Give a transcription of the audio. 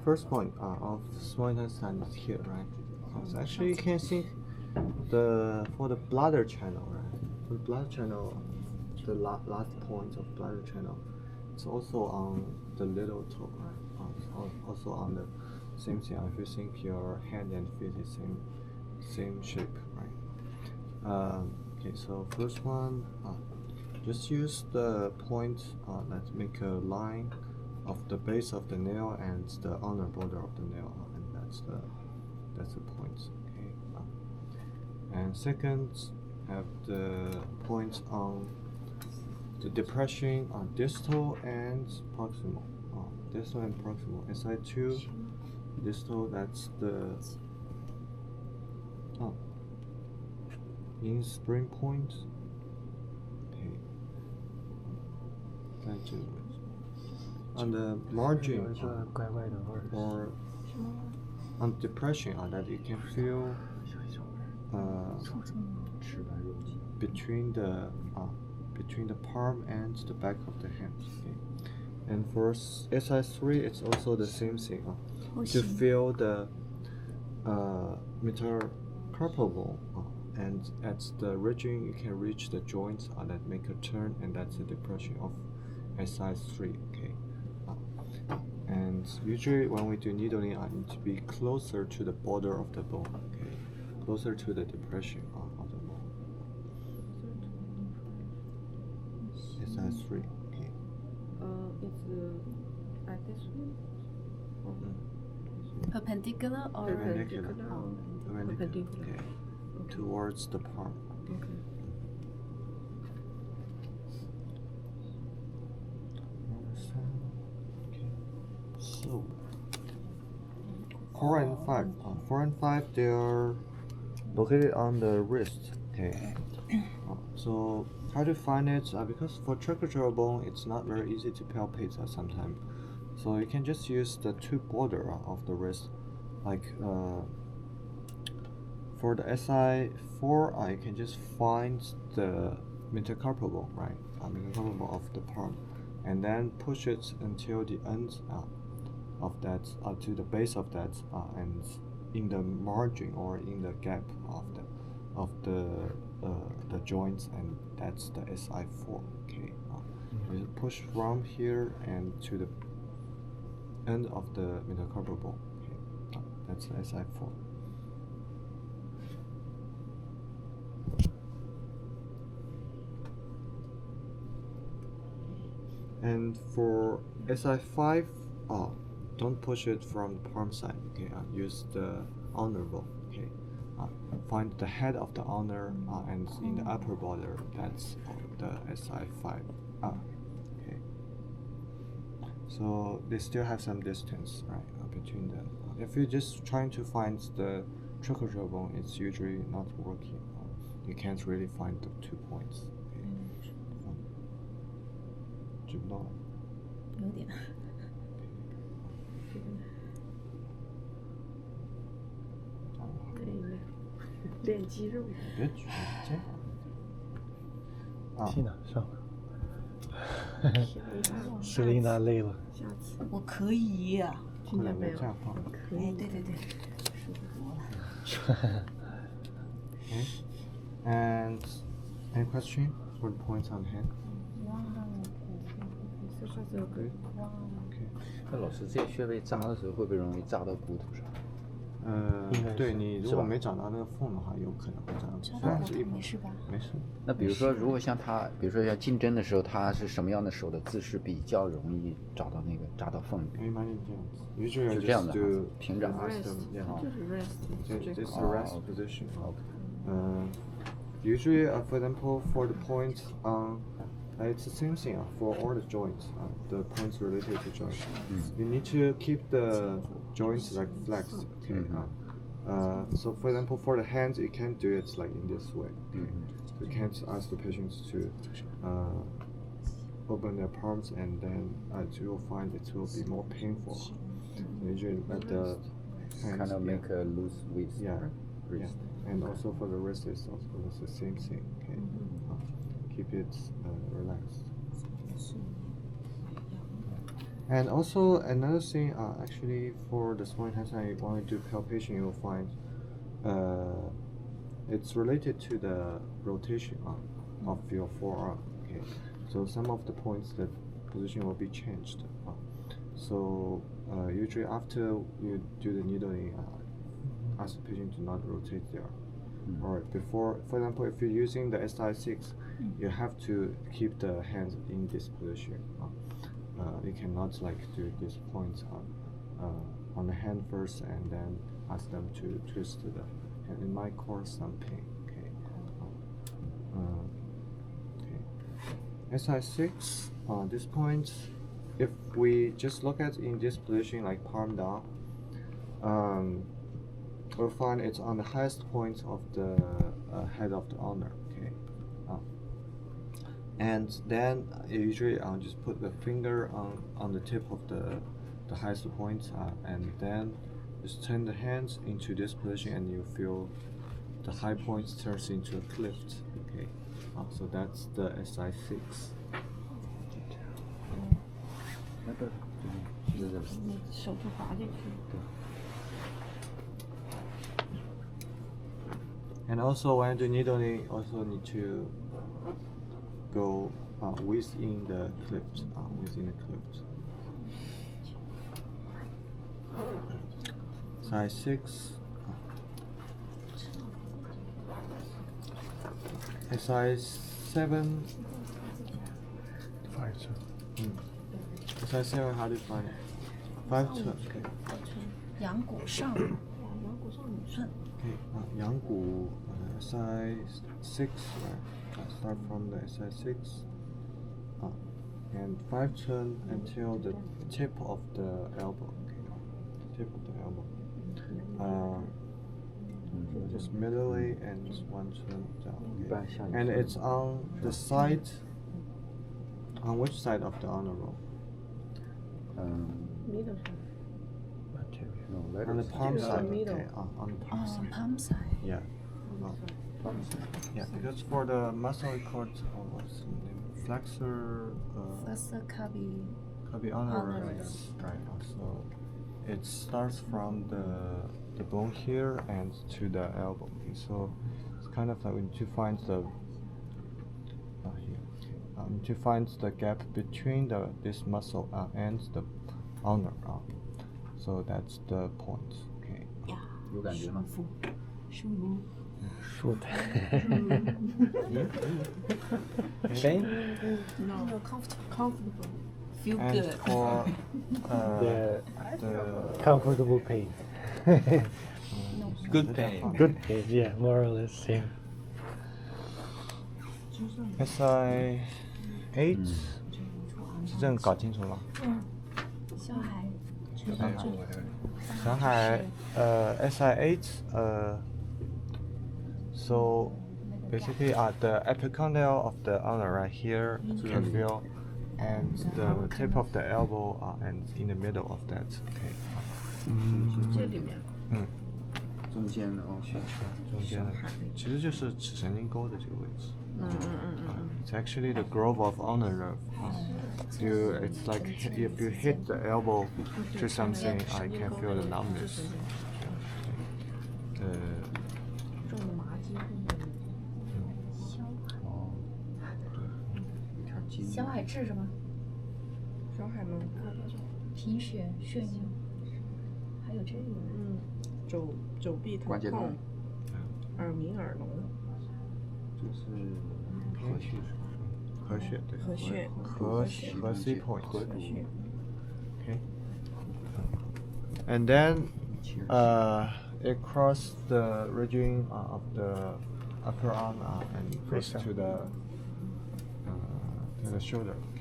First point of small intestine is here, right? So actually you can think for the bladder channel, right? For the bladder channel, the last point of bladder channel, it's also on the little toe, right? Also on the same thing. If you think your hand and feet is same shape, right? Okay, so first one, just use the point that make a line of the base of the nail and the outer border of the nail, and that's the point. Okay. And second, have the point on the depression on distal and proximal. Distal and proximal. SI2, distal. That's the in spring point. Okay. On the margin or on depression that you can feel between the palm and the back of the hand. Okay. And for SI3, it's also the same thing. To feel the metacarpal bone, and at the region you can reach the joints that make a turn, and that's the depression of SI3. Okay. And usually when we do needling, I need to be closer to the border of the bone. Okay, closer to the depression of the bone. SI3. Okay. It's at this one? Perpendicular or Perpendicular. Perpendicular. Okay. Towards the palm. Okay. So 4 and 5. 4 and 5, they are located on the wrist. Okay. So how to find it? Because for tracheal bone, it's not very easy to palpate sometimes. So you can just use the two border of the wrist, like for the SI4, you can just find the metacarpal bone, right? Metacarpal bone of the palm, and then push it until the end of that, to the base of that, and in the margin or in the gap of the joints, and that's the SI4. Okay, you push from here and to the end of the metacarpal bone. Okay, that's the SI4. And for SI5, don't push it from the palm side. Okay, use the ulnar bone. Okay, find the head of the ulnar, and in the upper border, that's the SI5. Okay. So they still have some distance, right, between them. If you're just trying to find the tracheal bone, it's usually not working. You can't really find the 2 points. Okay. 知不到。有点。练肌肉。别举肩膀。气呢，上。施琳娜累了。下次。我可以呀。听见没有？这样放。可以，对对对，舒服多了。Okay. And any question for the points on hand? Good. Okay. 那老师，这些穴位扎的时候会不会容易扎到骨头上？对你如果没找到那个缝的话，有可能会扎到。但是没事吧？没事。那比如说，如果像他，比如说要进针的时候，他是什么样的手的姿势比较容易找到那个扎到缝里？可以把你这样子，于是就这样的平着。就是 rest. This is a rest position. Usually, for example, for the point it's the same thing for all the joints. The points related to joints. You need to keep the joints like flexed. Okay. So for example, for the hands, you can't do it like in this way. Okay. You can't ask the patients to open their palms, and then you will find it will be more painful. Usually, let the hands kind of make a loose with wrist. And also for the wrist, it's also the same thing. Okay. Keep it relaxed. And also another thing, actually for the small intestine, when we do palpation, you'll find it's related to the rotation of your forearm. Okay, so some of the points, the position will be changed. So usually after you do the needling, ask the patient to not rotate there. Or before, for example, if you're using the SI6, you have to keep the hands in this position. You cannot like do these points on the hand first and then ask them to twist the hand. It might cause some pain. Okay. SI6. This point, if we just look at in this position like palm down, we'll find it's on the highest point of the head of the ulnar. Okay. And then usually I'll just put the finger on the tip of the highest point, and then just turn the hands into this position, and you feel the high point turns into a cleft. Okay, so that's the SI6. 那个，这个，你手就滑进去。 And also when you do needling, also need to go within the cleft, within the cleft. Size 6. Size 7. 5 寸， Size 7, how do you find it? 5 寸. Okay. 阳骨上阳骨上5寸。 Okay. 阳骨 size 6. Right? Start from the size 6. And 5 turn until the tip of the elbow. Okay. Tip of the elbow. Just middle and 1 turn down. Okay. And it's on the side. On which side of the honor roll? Middle side. On the palm Middle. side. Middle. Okay. On the palm side. palm side. Yeah. Yeah, because for the muscle record, what's the name? Flexor. Flexor cubi. Could be honoraries, right? So it starts from the bone here and to the elbow. Okay, so it's kind of like we need to find the to find the gap between this muscle and the ulnar. So that's the point. Okay. 有感觉吗？舒服。舒服。 Okay. No, comfortable. Feel And good. for The the comfortable pain. Good pain. Good pain, yeah, more or less same. SI 8是这样搞清楚了。小孩。小海SI 8 so basically the epicondyle of the ulnar right here you can feel, and the tip of the elbow and in the middle of that. Okay. 这里面。中间哦，中间的其实就是尺神经沟的这个位置。It's actually the grove of ulnar nerve. It's like if you hit the elbow to something, I can feel the numbness. 重的麻肌后面。哦，一条筋。小海痣是吗？小海吗？贫血、血尿，还有这个。肘臂疼关节痛痛，耳鸣、耳聋。这是合血，合血对。合血。合 C point. 合谷。 Okay. And then it crossed the region of the upper arm and goes to the shoulder.